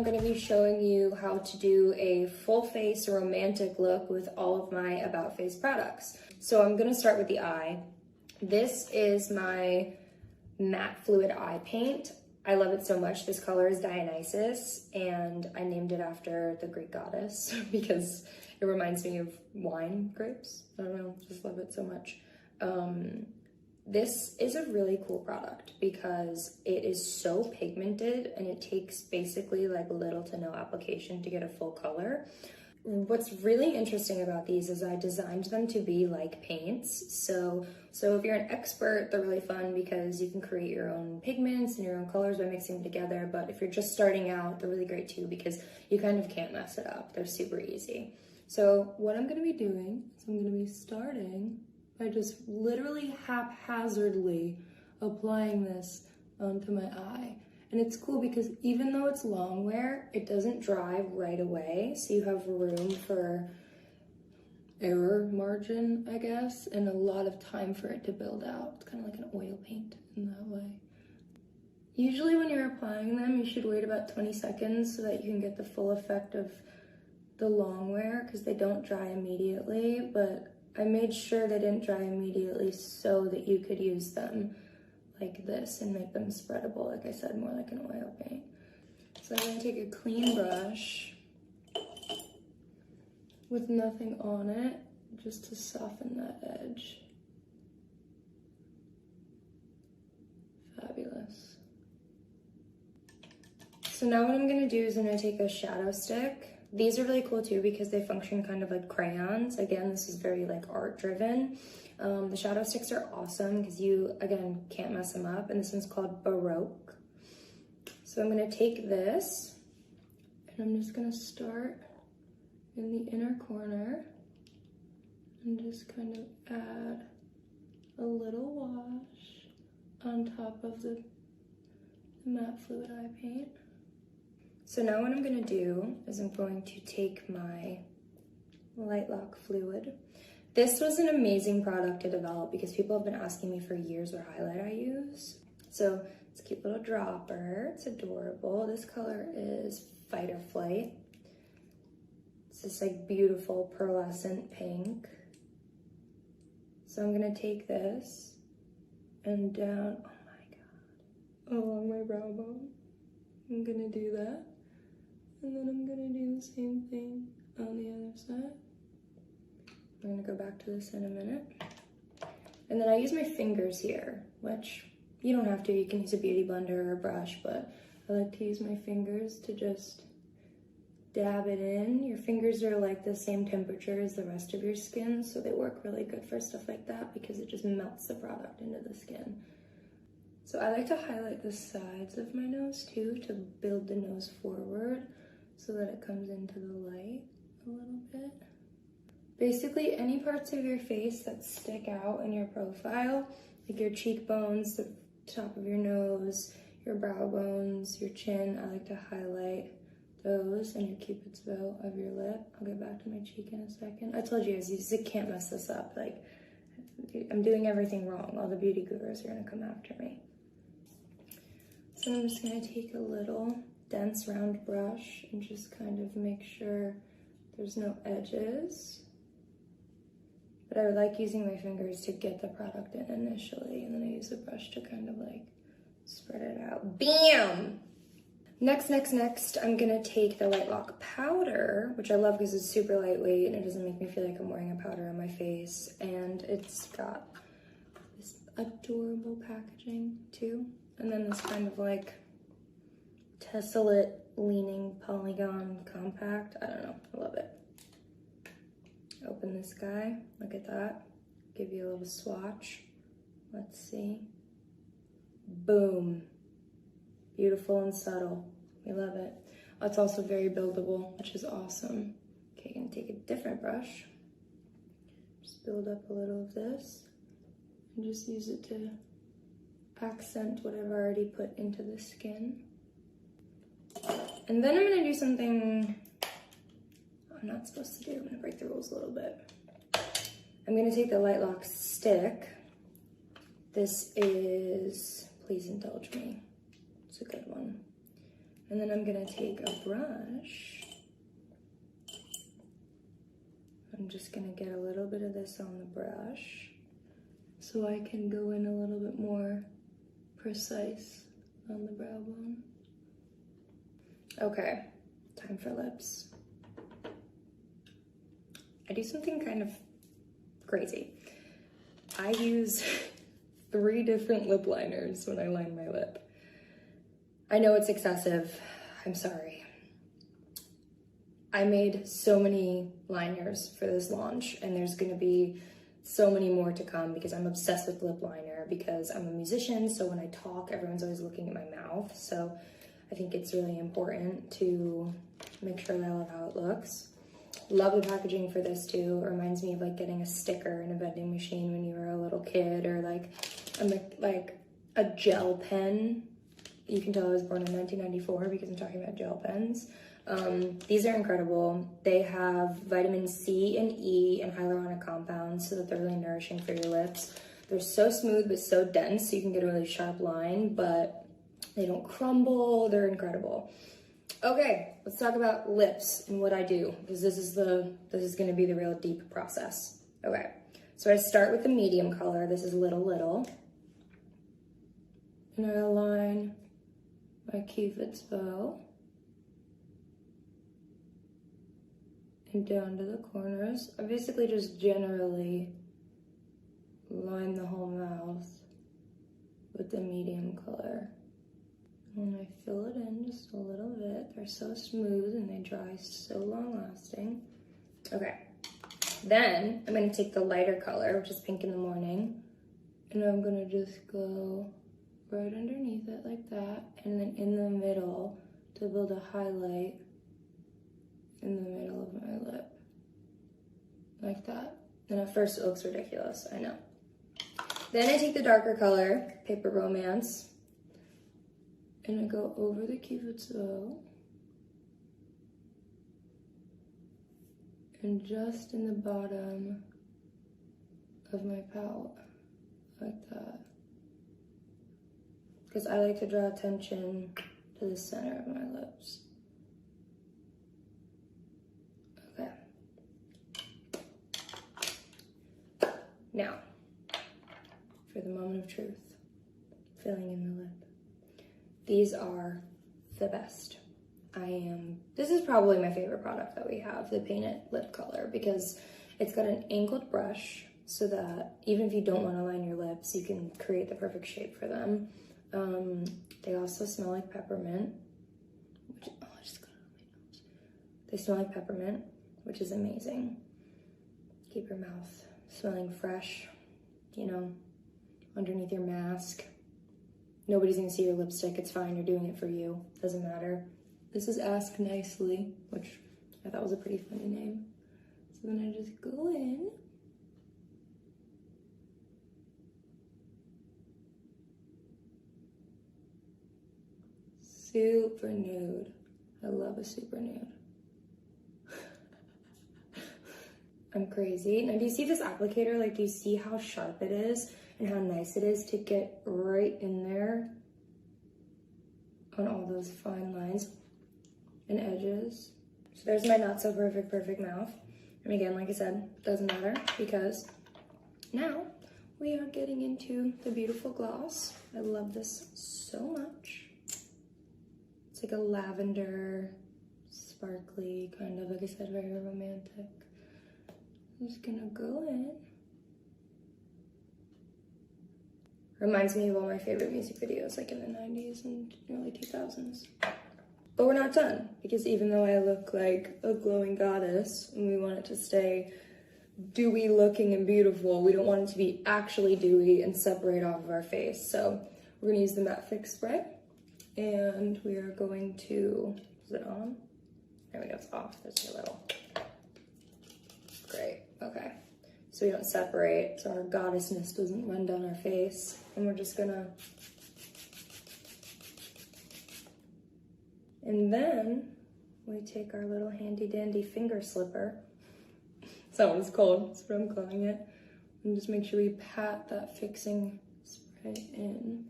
I'm going to be showing you how to do a full face romantic look with all of my About Face products. So I'm going to start with the eye. This is my matte fluid eye paint. I love it so much. This color is Dionysus, and I named it after the Greek goddess because it reminds me of wine grapes. I don't know, just love it so much. This is a really cool product because it is so pigmented and it takes basically like little to no application to get a full color. What's really interesting about these is I designed them to be like paints. So if you're an expert, they're really fun because you can create your own pigments and your own colors by mixing them together. But if you're just starting out, they're really great too because you kind of can't mess it up. They're super easy. So what I'm gonna be doing is I'm gonna be starting by just literally haphazardly applying this onto my eye. And it's cool because even though it's long wear, it doesn't dry right away. So you have room for error margin, I guess, and a lot of time for it to build out. It's kind of like an oil paint in that way. Usually when you're applying them, you should wait about 20 seconds so that you can get the full effect of the long wear because they don't dry immediately, but I made sure they didn't dry immediately so that you could use them like this and make them spreadable, like I said, more like an oil paint. So I'm gonna take a clean brush with nothing on it, just to soften that edge. Fabulous. So now what I'm gonna do is I'm gonna take a shadow stick. These are really cool too because they function kind of like crayons. Again, this is very like art driven. The shadow sticks are awesome because you, again, can't mess them up. And this one's called Baroque. So I'm gonna take this and I'm just gonna start in the inner corner and just kind of add a little wash on top of the matte fluid eye paint. So now what I'm gonna do is I'm going to take my Light Lock fluid. This was an amazing product to develop because people have been asking me for years what highlight I use. So it's a cute little dropper, it's adorable. This color is Fight or Flight. It's this like beautiful pearlescent pink. So I'm gonna take this and down, oh my God, along my brow bone. I'm gonna do that. And then I'm gonna do the same thing on the other side. I'm gonna go back to this in a minute. And then I use my fingers here, which you don't have to, you can use a beauty blender or a brush, but I like to use my fingers to just dab it in. Your fingers are like the same temperature as the rest of your skin, so they work really good for stuff like that because it just melts the product into the skin. So I like to highlight the sides of my nose too to build the nose forward so that it comes into the light a little bit. Basically, any parts of your face that stick out in your profile, like your cheekbones, the top of your nose, your brow bones, your chin, I like to highlight those, and your cupid's bow of your lip. I'll get back to my cheek in a second. I told you guys, you just can't mess this up. Like, I'm doing everything wrong. All the beauty gurus are gonna come after me. So I'm just gonna take a little dense round brush and just kind of make sure there's no edges. But I like using my fingers to get the product in initially, and then I use the brush to kind of like spread it out. Bam! Next, I'm gonna take the Light Lock powder, which I love because it's super lightweight and it doesn't make me feel like I'm wearing a powder on my face. And it's got this adorable packaging too. And then this kind of like tessellate leaning polygon compact. I don't know, I love it. Open this guy, look at that. Give you a little swatch. Let's see. Boom. Beautiful and subtle. We love it. It's also very buildable, which is awesome. Okay, I'm gonna take a different brush. Just build up a little of this and just use it to accent what I've already put into the skin. And then I'm gonna do something I'm not supposed to do. I'm gonna break the rules a little bit. I'm gonna take the Light Lock stick. This is, please indulge me, it's a good one. And then I'm gonna take a brush. I'm just gonna get a little bit of this on the brush so I can go in a little bit more precise on the brow bone. Okay, time for lips. I do something kind of crazy. I use 3 different lip liners when I line my lip. I know it's excessive, I'm sorry. I made so many liners for this launch, and there's gonna be so many more to come because I'm obsessed with lip liner because I'm a musician, so when I talk, everyone's always looking at my mouth. So I think it's really important to make sure that I love how it looks. Love the packaging for this too. It reminds me of like getting a sticker in a vending machine when you were a little kid, or like a gel pen. You can tell I was born in 1994 because I'm talking about gel pens. These are incredible. They have vitamin C and E and hyaluronic compounds so that they're really nourishing for your lips. They're so smooth but so dense so you can get a really sharp line, but they don't crumble. They're incredible. Okay, let's talk about lips and what I do, because this is gonna be the real deep process. Okay, so I start with the medium color. This is Little. And I align my Cupid's bow and down to the corners. I basically just generally line the whole mouth with the medium color. And I fill it in just a little bit. They're so smooth and they dry so long lasting. Okay, then I'm gonna take the lighter color, which is Pink in the Morning, and I'm gonna just go right underneath it like that, and then in the middle to build a highlight in the middle of my lip, like that. And at first it looks ridiculous, I know. Then I take the darker color, Paper Romance, and I go over the Cupid's bow, and just in the bottom of my pout, like that. Because I like to draw attention to the center of my lips. Okay. Now, for the moment of truth, filling in the lip. These are the best. This is probably my favorite product that we have, the Paint It lip color, because it's got an angled brush so that even if you don't want to line your lips, you can create the perfect shape for them. They also smell like peppermint, which, oh, I just got it on my nose. They smell like peppermint, which is amazing. Keep your mouth smelling fresh, you know, underneath your mask. Nobody's gonna see your lipstick, it's fine, you're doing it for you, doesn't matter. This is Ask Nicely, which I thought was a pretty funny name. So then I just go in. Super nude. I love a super nude. I'm crazy. Now, do you see this applicator? Like, do you see how sharp it is and how nice it is to get right in there on all those fine lines and edges? So there's my not so perfect mouth. And again, like I said, doesn't matter because now we are getting into the beautiful gloss. I love this so much. It's like a lavender, sparkly, kind of, like I said, very romantic. I'm just gonna go in. Reminds me of all my favorite music videos, like in the 90s and early 2000s. But we're not done, because even though I look like a glowing goddess, and we want it to stay dewy looking and beautiful, we don't want it to be actually dewy and separate off of our face. So we're gonna use the Matte Fix spray, and we are going to, is it on? There we go, it's off, there's a little. Great, okay. So we don't separate, so our goddessness doesn't run down our face. And we're just gonna, and then we take our little handy dandy finger slipper. That's not what it's called, that's what I'm calling it. And just make sure we pat that fixing spray in.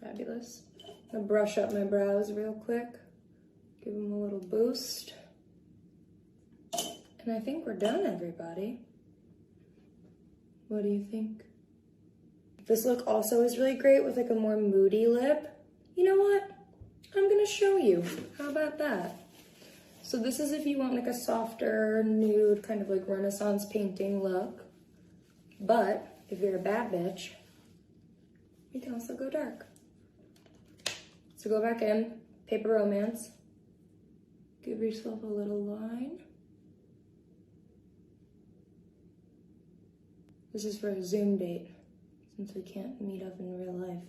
Fabulous. I'm gonna brush up my brows real quick. Give them a little boost. And I think we're done, everybody. What do you think? This look also is really great with like a more moody lip. You know what? I'm gonna show you. How about that? So this is if you want like a softer, nude, kind of like Renaissance painting look. But if you're a bad bitch, you can also go dark. So go back in, Paper Romance. Give yourself a little line. This is for a Zoom date, since we can't meet up in real life.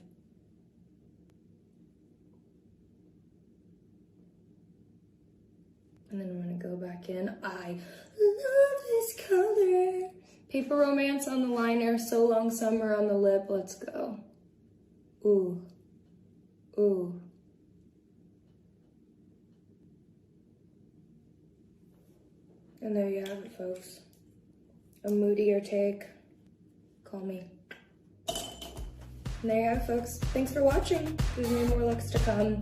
And then I'm gonna go back in. I love this color. Paper Romance on the liner, So Long Summer on the lip. Let's go. Ooh. Ooh. And there you have it, folks. A moodier take. Call me. And there you have it, folks. Thanks for watching. There's many more looks to come.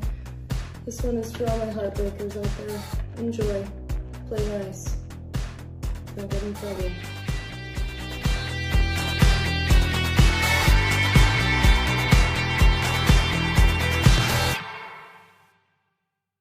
This one is for all my heartbreakers out there. Enjoy. Play nice. Don't get in trouble.